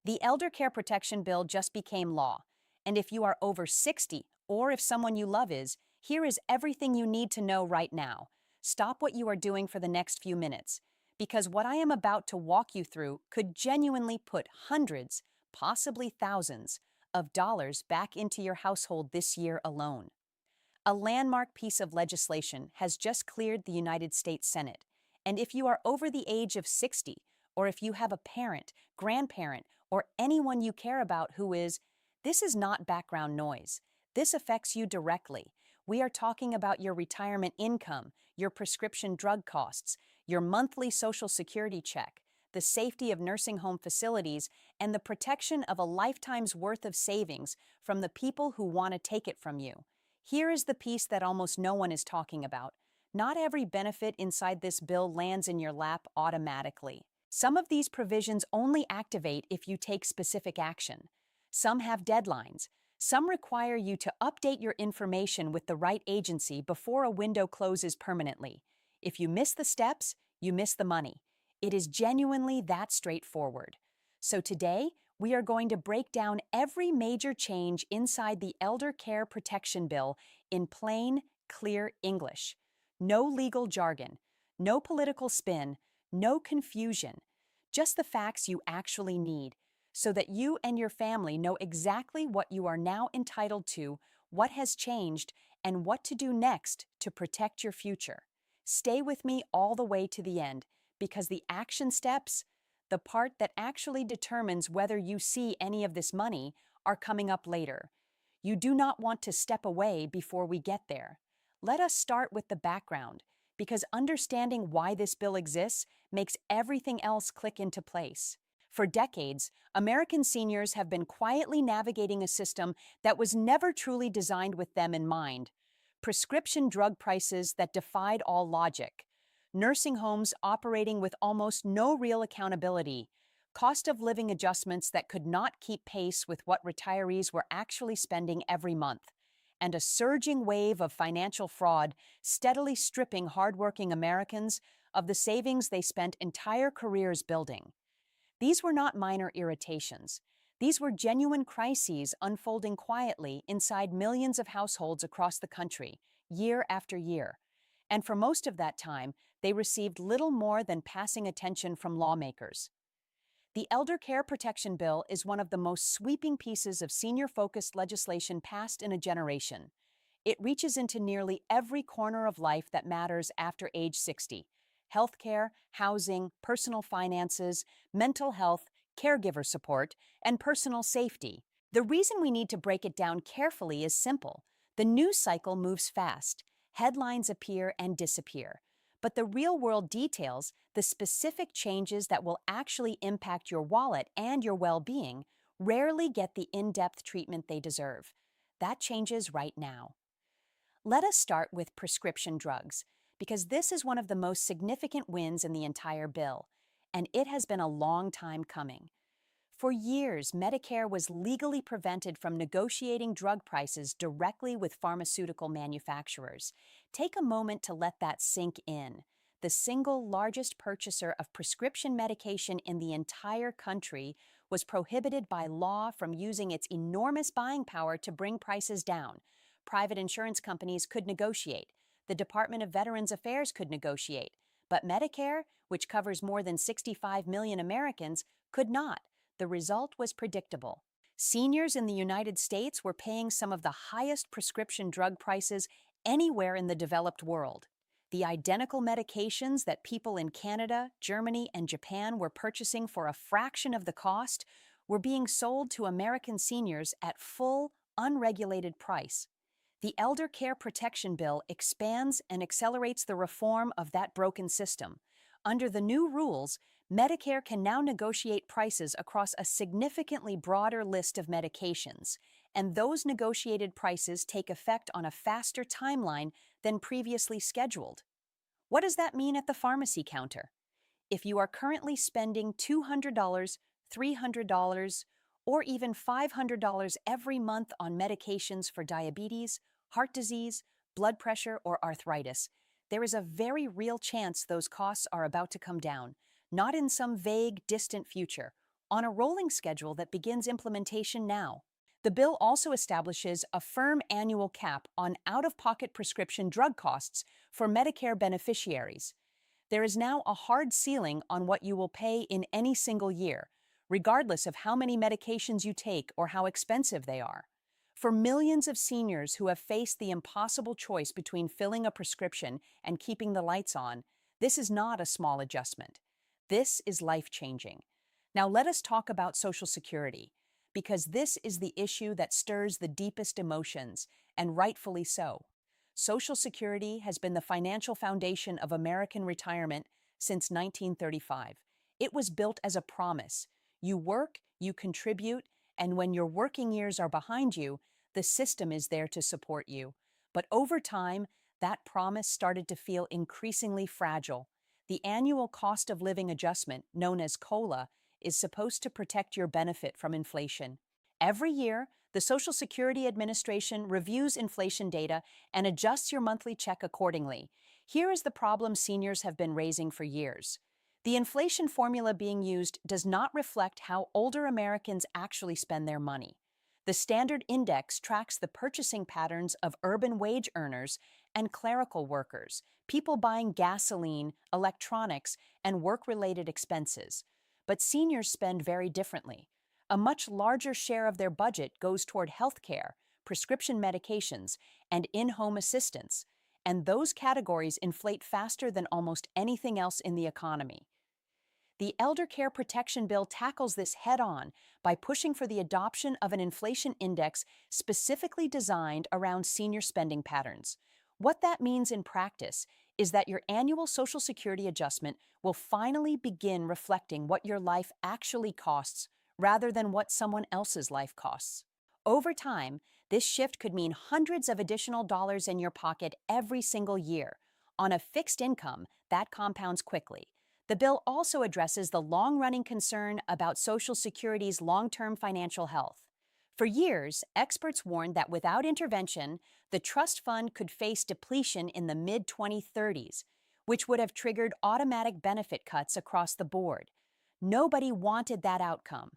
The Elder Care Protection Bill just became law, and if you are over 60 or if someone you love is, here is everything you need to know right now. Stop what you are doing for the next few minutes, because what I am about to walk you through could genuinely put hundreds, possibly thousands, of dollars back into your household this year alone. A landmark piece of legislation has just cleared the United States Senate, and if you are over the age of 60, or if you have a parent, grandparent, or anyone you care about who is, this is not background noise. This affects you directly. We are talking about your retirement income, your prescription drug costs, your monthly Social Security check, the safety of nursing home facilities, and the protection of a lifetime's worth of savings from the people who want to take it from you. Here is the piece that almost no one is talking about. Not every benefit inside this bill lands in your lap automatically. Some of these provisions only activate if you take specific action. Some have deadlines. Some require you to update your information with the right agency before a window closes permanently. If you miss the steps, you miss the money. It is genuinely that straightforward. So today, we are going to break down every major change inside the Elder Care Protection Bill in plain, clear English. No legal jargon, no political spin, no confusion. Just the facts you actually need, so that you and your family know exactly what you are now entitled to, what has changed, and what to do next to protect your future. Stay with me all the way to the end, because the action steps, the part that actually determines whether you see any of this money, are coming up later. You do not want to step away before we get there. Let us start with the background, because understanding why this bill exists makes everything else click into place. For decades, American seniors have been quietly navigating a system that was never truly designed with them in mind. Prescription drug prices that defied all logic, nursing homes operating with almost no real accountability, cost of living adjustments that could not keep pace with what retirees were actually spending every month, and a surging wave of financial fraud steadily stripping hardworking Americans of the savings they spent entire careers building. These were not minor irritations. These were genuine crises unfolding quietly inside millions of households across the country, year after year. And for most of that time, they received little more than passing attention from lawmakers. The Elder Care Protection Bill is one of the most sweeping pieces of senior-focused legislation passed in a generation. It reaches into nearly every corner of life that matters after age 60. Healthcare, housing, personal finances, mental health, caregiver support, and personal safety. The reason we need to break it down carefully is simple. The news cycle moves fast. Headlines appear and disappear. But the real-world details, the specific changes that will actually impact your wallet and your well-being, rarely get the in-depth treatment they deserve. That changes right now. Let us start with prescription drugs, because this is one of the most significant wins in the entire bill, and it has been a long time coming. For years, Medicare was legally prevented from negotiating drug prices directly with pharmaceutical manufacturers. Take a moment to let that sink in. The single largest purchaser of prescription medication in the entire country was prohibited by law from using its enormous buying power to bring prices down. Private insurance companies could negotiate. The Department of Veterans Affairs could negotiate. But Medicare, which covers more than 65 million Americans, could not. The result was predictable. Seniors in the United States were paying some of the highest prescription drug prices anywhere in the developed world. The identical medications that people in Canada, Germany, and Japan were purchasing for a fraction of the cost were being sold to American seniors at full, unregulated price. The Elder Care Protection Bill expands and accelerates the reform of that broken system. Under the new rules, Medicare can now negotiate prices across a significantly broader list of medications, and those negotiated prices take effect on a faster timeline than previously scheduled. What does that mean at the pharmacy counter? If you are currently spending $200, $300, or even $500 every month on medications for diabetes, heart disease, blood pressure, or arthritis, there is a very real chance those costs are about to come down, not in some vague, distant future, on a rolling schedule that begins implementation now. The bill also establishes a firm annual cap on out-of-pocket prescription drug costs for Medicare beneficiaries. There is now a hard ceiling on what you will pay in any single year, regardless of how many medications you take or how expensive they are. For millions of seniors who have faced the impossible choice between filling a prescription and keeping the lights on, this is not a small adjustment. This is life-changing. Now let us talk about Social Security, because this is the issue that stirs the deepest emotions, and rightfully so. Social Security has been the financial foundation of American retirement since 1935. It was built as a promise. You work, you contribute, and when your working years are behind you, the system is there to support you. But over time, that promise started to feel increasingly fragile. The annual cost of living adjustment, known as COLA, is supposed to protect your benefit from inflation. Every year, the Social Security Administration reviews inflation data and adjusts your monthly check accordingly. Here is the problem seniors have been raising for years. The inflation formula being used does not reflect how older Americans actually spend their money. The standard index tracks the purchasing patterns of urban wage earners and clerical workers, people buying gasoline, electronics, and work-related expenses. But seniors spend very differently. A much larger share of their budget goes toward health care, prescription medications, and in-home assistance, and those categories inflate faster than almost anything else in the economy. The Elder Care Protection Bill tackles this head-on by pushing for the adoption of an inflation index specifically designed around senior spending patterns. What that means in practice is that your annual Social Security adjustment will finally begin reflecting what your life actually costs rather than what someone else's life costs. Over time, this shift could mean hundreds of additional dollars in your pocket every single year. On a fixed income, that compounds quickly. The bill also addresses the long-running concern about Social Security's long-term financial health. For years, experts warned that without intervention, the trust fund could face depletion in the mid-2030s, which would have triggered automatic benefit cuts across the board. Nobody wanted that outcome.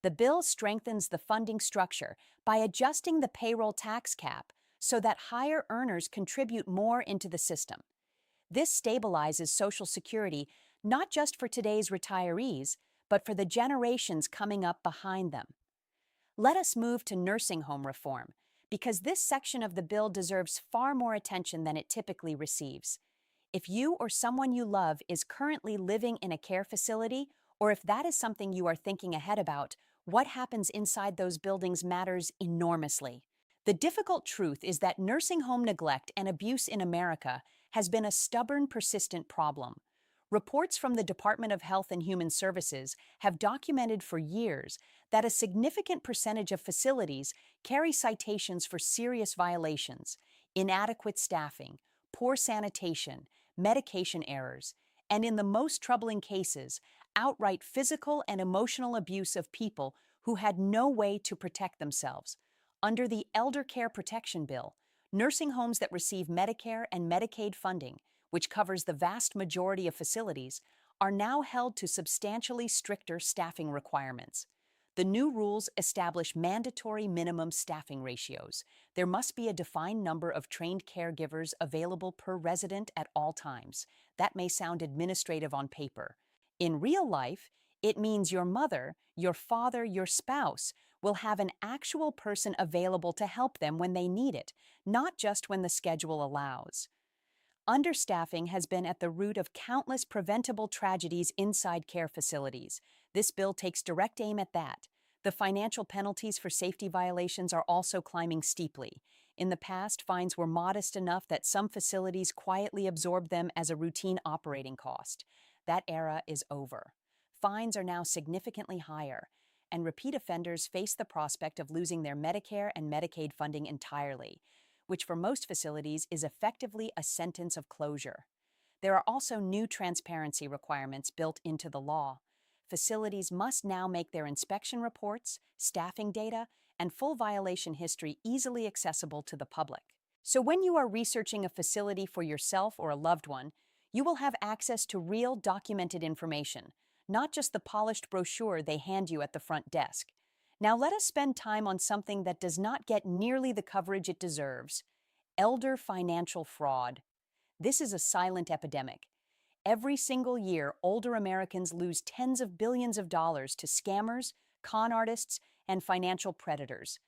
The bill strengthens the funding structure by adjusting the payroll tax cap so that higher earners contribute more into the system. This stabilizes Social Security not just for today's retirees, but for the generations coming up behind them. Let us move to nursing home reform, because this section of the bill deserves far more attention than it typically receives. If you or someone you love is currently living in a care facility, or if that is something you are thinking ahead about, what happens inside those buildings matters enormously. The difficult truth is that nursing home neglect and abuse in America has been a stubborn, persistent problem. Reports from the Department of Health and Human Services have documented for years that a significant percentage of facilities carry citations for serious violations, inadequate staffing, poor sanitation, medication errors, and in the most troubling cases, outright physical and emotional abuse of people who had no way to protect themselves. Under the Elder Care Protection Bill, nursing homes that receive Medicare and Medicaid funding, which covers the vast majority of facilities, are now held to substantially stricter staffing requirements. The new rules establish mandatory minimum staffing ratios. There must be a defined number of trained caregivers available per resident at all times. That may sound administrative on paper. In real life, it means your mother, your father, your spouse will have an actual person available to help them when they need it, not just when the schedule allows. Understaffing has been at the root of countless preventable tragedies inside care facilities. This bill takes direct aim at that. The financial penalties for safety violations are also climbing steeply. In the past, fines were modest enough that some facilities quietly absorbed them as a routine operating cost. That era is over. Fines are now significantly higher, and repeat offenders face the prospect of losing their Medicare and Medicaid funding entirely, which for most facilities is effectively a sentence of closure. There are also new transparency requirements built into the law. Facilities must now make their inspection reports, staffing data, and full violation history easily accessible to the public. So when you are researching a facility for yourself or a loved one, you will have access to real documented information, not just the polished brochure they hand you at the front desk. Now let us spend time on something that does not get nearly the coverage it deserves: elder financial fraud. This is a silent epidemic. Every single year, older Americans lose tens of billions of dollars to scammers, con artists, and financial predators.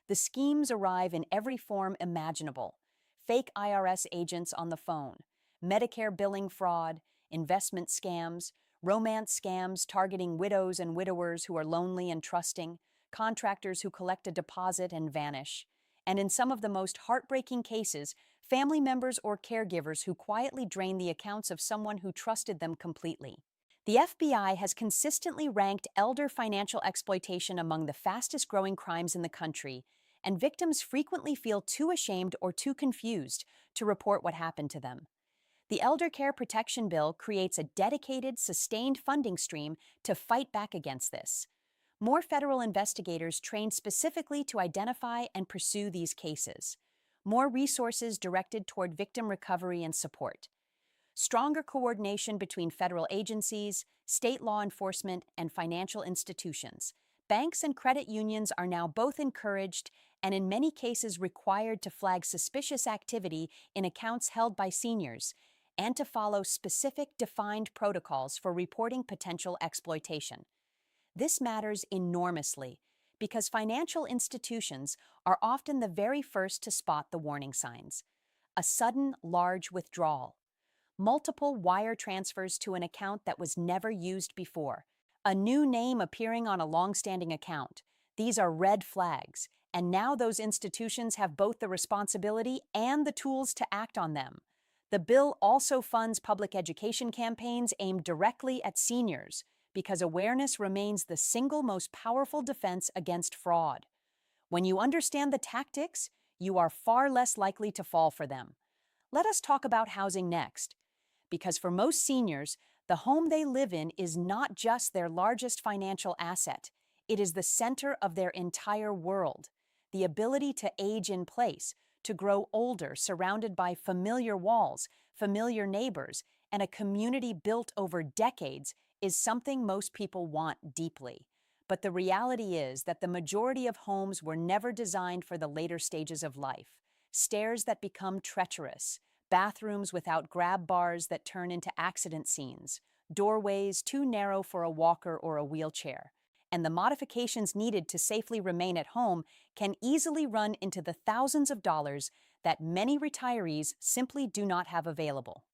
The schemes arrive in every form imaginable: fake IRS agents on the phone, Medicare billing fraud, investment scams, romance scams targeting widows and widowers who are lonely and trusting, contractors who collect a deposit and vanish, and in some of the most heartbreaking cases, family members or caregivers who quietly drain the accounts of someone who trusted them completely. The FBI has consistently ranked elder financial exploitation among the fastest-growing crimes in the country, and victims frequently feel too ashamed or too confused to report what happened to them. The Elder Care Protection Bill creates a dedicated, sustained funding stream to fight back against this. More federal investigators trained specifically to identify and pursue these cases. More resources directed toward victim recovery and support. Stronger coordination between federal agencies, state law enforcement, and financial institutions. Banks and credit unions are now both encouraged and in many cases required to flag suspicious activity in accounts held by seniors and to follow specific defined protocols for reporting potential exploitation. This matters enormously because financial institutions are often the very first to spot the warning signs: a sudden, large withdrawal, multiple wire transfers to an account that was never used before, a new name appearing on a long-standing account. These are red flags, and now those institutions have both the responsibility and the tools to act on them. The bill also funds public education campaigns aimed directly at seniors, because awareness remains the single most powerful defense against fraud. When you understand the tactics, you are far less likely to fall for them. Let us talk about housing next, because for most seniors, the home they live in is not just their largest financial asset. It is the center of their entire world. The ability to age in place, to grow older surrounded by familiar walls, familiar neighbors, and a community built over decades is something most people want deeply. But the reality is that the majority of homes were never designed for the later stages of life. Stairs that become treacherous, bathrooms without grab bars that turn into accident scenes, doorways too narrow for a walker or a wheelchair. And the modifications needed to safely remain at home can easily run into the thousands of dollars that many retirees simply do not have available.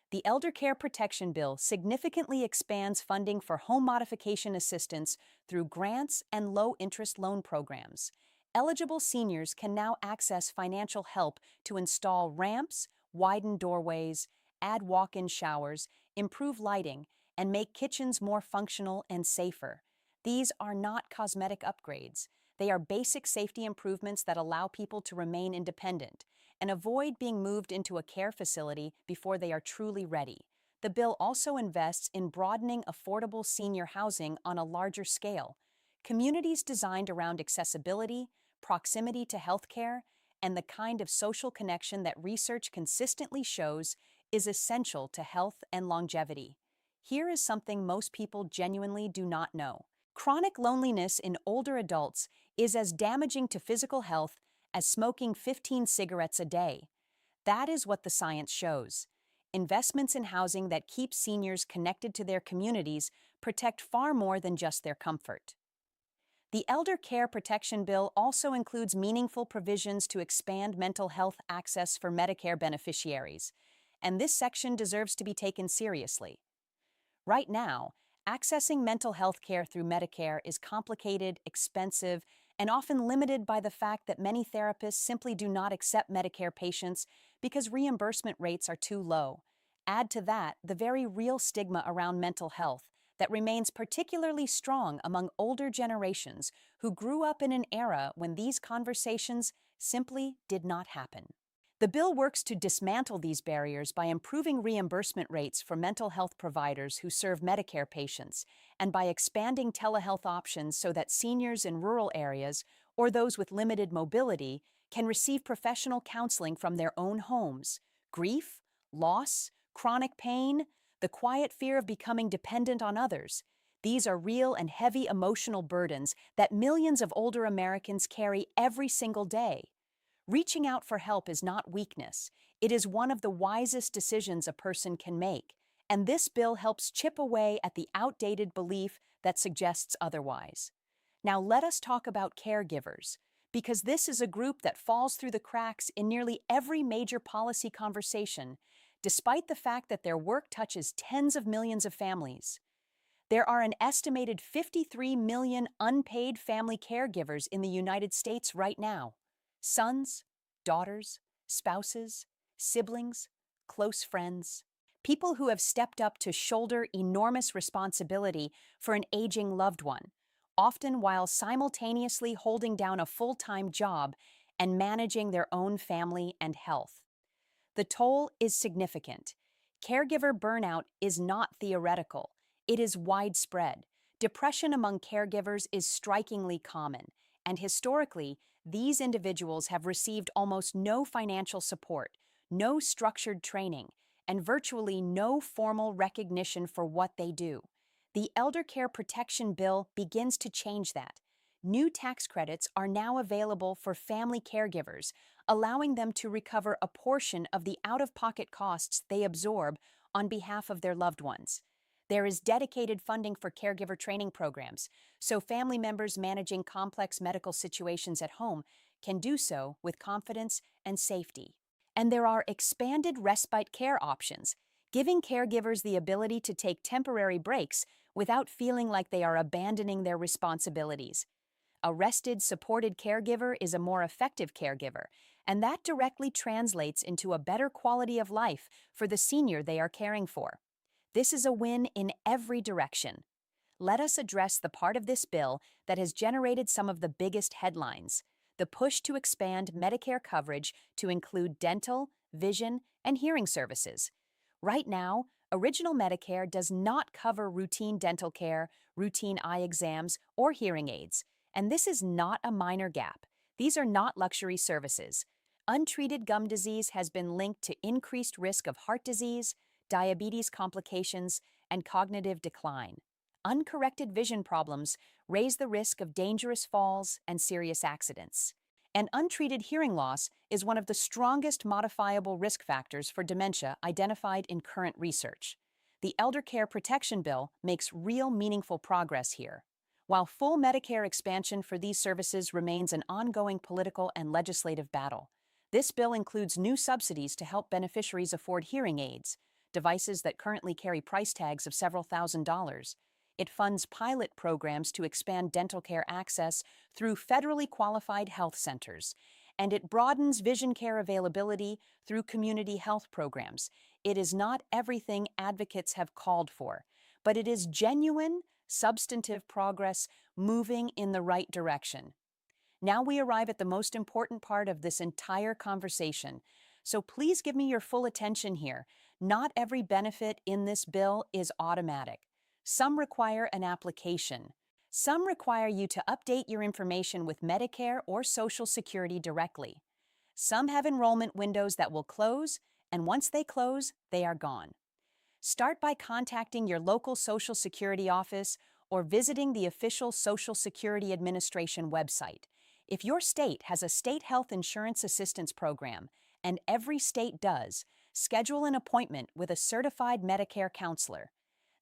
The Elder Care Protection Bill significantly expands funding for home modification assistance through grants and low-interest loan programs. Eligible seniors can now access financial help to install ramps, widen doorways, add walk-in showers, improve lighting, and make kitchens more functional and safer. These are not cosmetic upgrades. They are basic safety improvements that allow people to remain independent and avoid being moved into a care facility before they are truly ready. The bill also invests in broadening affordable senior housing on a larger scale. Communities designed around accessibility, proximity to healthcare, and the kind of social connection that research consistently shows is essential to health and longevity. Here is something most people genuinely do not know. Chronic loneliness in older adults is as damaging to physical health as smoking 15 cigarettes a day. That is what the science shows. Investments in housing that keep seniors connected to their communities protect far more than just their comfort. The Elder Care Protection Bill also includes meaningful provisions to expand mental health access for Medicare beneficiaries, and this section deserves to be taken seriously. Right now, accessing mental health care through Medicare is complicated, expensive, and often limited by the fact that many therapists simply do not accept Medicare patients because reimbursement rates are too low. Add to that the very real stigma around mental health that remains particularly strong among older generations who grew up in an era when these conversations simply did not happen. The bill works to dismantle these barriers by improving reimbursement rates for mental health providers who serve Medicare patients and by expanding telehealth options so that seniors in rural areas or those with limited mobility can receive professional counseling from their own homes. Grief, loss, chronic pain, the quiet fear of becoming dependent on others. These are real and heavy emotional burdens that millions of older Americans carry every single day. Reaching out for help is not weakness. It is one of the wisest decisions a person can make, and this bill helps chip away at the outdated belief that suggests otherwise. Now let us talk about caregivers, because this is a group that falls through the cracks in nearly every major policy conversation, despite the fact that their work touches tens of millions of families. There are an estimated 53 million unpaid family caregivers in the United States right now. Sons, daughters, spouses, siblings, close friends. People who have stepped up to shoulder enormous responsibility for an aging loved one, often while simultaneously holding down a full-time job and managing their own family and health. The toll is significant. Caregiver burnout is not theoretical. It is widespread. Depression among caregivers is strikingly common, and historically, these individuals have received almost no financial support, no structured training, and virtually no formal recognition for what they do. The Elder Care Protection Bill begins to change that. New tax credits are now available for family caregivers, allowing them to recover a portion of the out-of-pocket costs they absorb on behalf of their loved ones. There is dedicated funding for caregiver training programs, so family members managing complex medical situations at home can do so with confidence and safety. And there are expanded respite care options, giving caregivers the ability to take temporary breaks without feeling like they are abandoning their responsibilities. A rested, supported caregiver is a more effective caregiver, and that directly translates into a better quality of life for the senior they are caring for. This is a win in every direction. Let us address the part of this bill that has generated some of the biggest headlines: the push to expand Medicare coverage to include dental, vision, and hearing services. Right now, Original Medicare does not cover routine dental care, routine eye exams, or hearing aids, and this is not a minor gap. These are not luxury services. Untreated gum disease has been linked to increased risk of heart disease, diabetes complications, and cognitive decline. Uncorrected vision problems raise the risk of dangerous falls and serious accidents. And untreated hearing loss is one of the strongest modifiable risk factors for dementia identified in current research. The Elder Care Protection Bill makes real meaningful progress here. While full Medicare expansion for these services remains an ongoing political and legislative battle, this bill includes new subsidies to help beneficiaries afford hearing aids, devices that currently carry price tags of several $1,000s. It funds pilot programs to expand dental care access through federally qualified health centers, and it broadens vision care availability through community health programs. It is not everything advocates have called for, but it is genuine, substantive progress moving in the right direction. Now we arrive at the most important part of this entire conversation, so please give me your full attention here. Not every benefit in this bill is automatic. Some require an application. Some require you to update your information with Medicare or Social Security directly. Some have enrollment windows that will close, and once they close, they are gone. Start by contacting your local Social Security office or visiting the official Social Security Administration website. If your state has a state health insurance assistance program, and every state does, schedule an appointment with a certified Medicare counselor.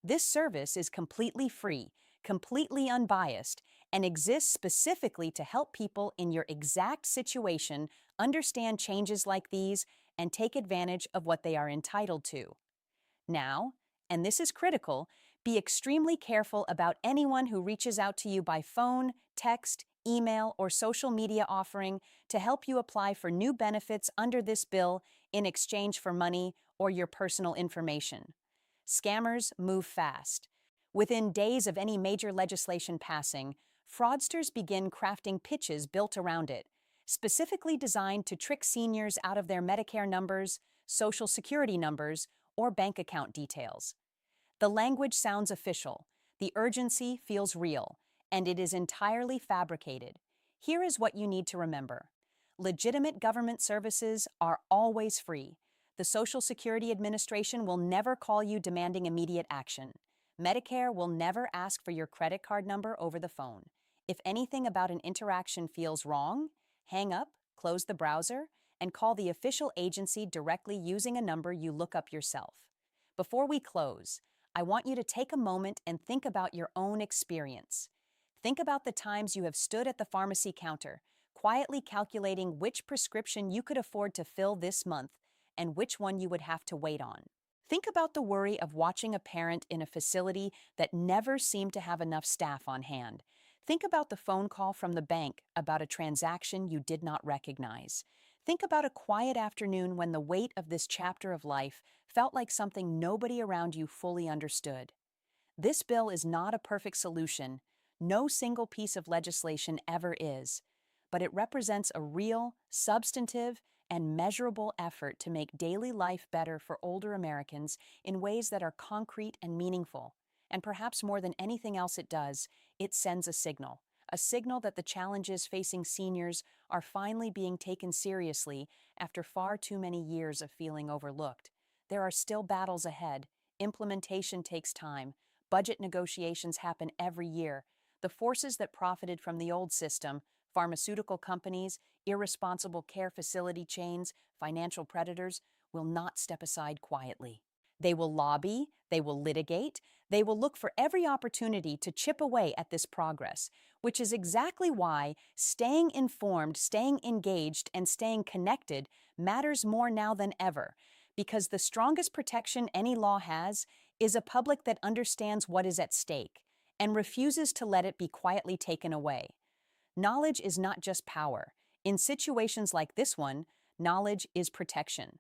This service is completely free, completely unbiased, and exists specifically to help people in your exact situation understand changes like these and take advantage of what they are entitled to. Now, and this is critical, be extremely careful about anyone who reaches out to you by phone, text, email, or social media offering to help you apply for new benefits under this bill in exchange for money or your personal information. Scammers move fast. Within days of any major legislation passing, fraudsters begin crafting pitches built around it, specifically designed to trick seniors out of their Medicare numbers, Social Security numbers, or bank account details. The language sounds official, the urgency feels real, and it is entirely fabricated. Here is what you need to remember. Legitimate government services are always free. The Social Security Administration will never call you demanding immediate action. Medicare will never ask for your credit card number over the phone. If anything about an interaction feels wrong, hang up, close the browser, and call the official agency directly using a number you look up yourself. Before we close, I want you to take a moment and think about your own experience. Think about the times you have stood at the pharmacy counter, quietly calculating which prescription you could afford to fill this month and which one you would have to wait on. Think about the worry of watching a parent in a facility that never seemed to have enough staff on hand. Think about the phone call from the bank about a transaction you did not recognize. Think about a quiet afternoon when the weight of this chapter of life felt like something nobody around you fully understood. This bill is not a perfect solution. No single piece of legislation ever is. But it represents a real, substantive, and measurable effort to make daily life better for older Americans in ways that are concrete and meaningful. And perhaps more than anything else it does, it sends a signal that the challenges facing seniors are finally being taken seriously after far too many years of feeling overlooked. There are still battles ahead. Implementation takes time. Budget negotiations happen every year. The forces that profited from the old system, pharmaceutical companies, irresponsible care facility chains, financial predators, will not step aside quietly. They will lobby, they will litigate, they will look for every opportunity to chip away at this progress, which is exactly why staying informed, staying engaged, and staying connected matters more now than ever, because the strongest protection any law has is a public that understands what is at stake and refuses to let it be quietly taken away. Knowledge is not just power. In situations like this one, knowledge is protection.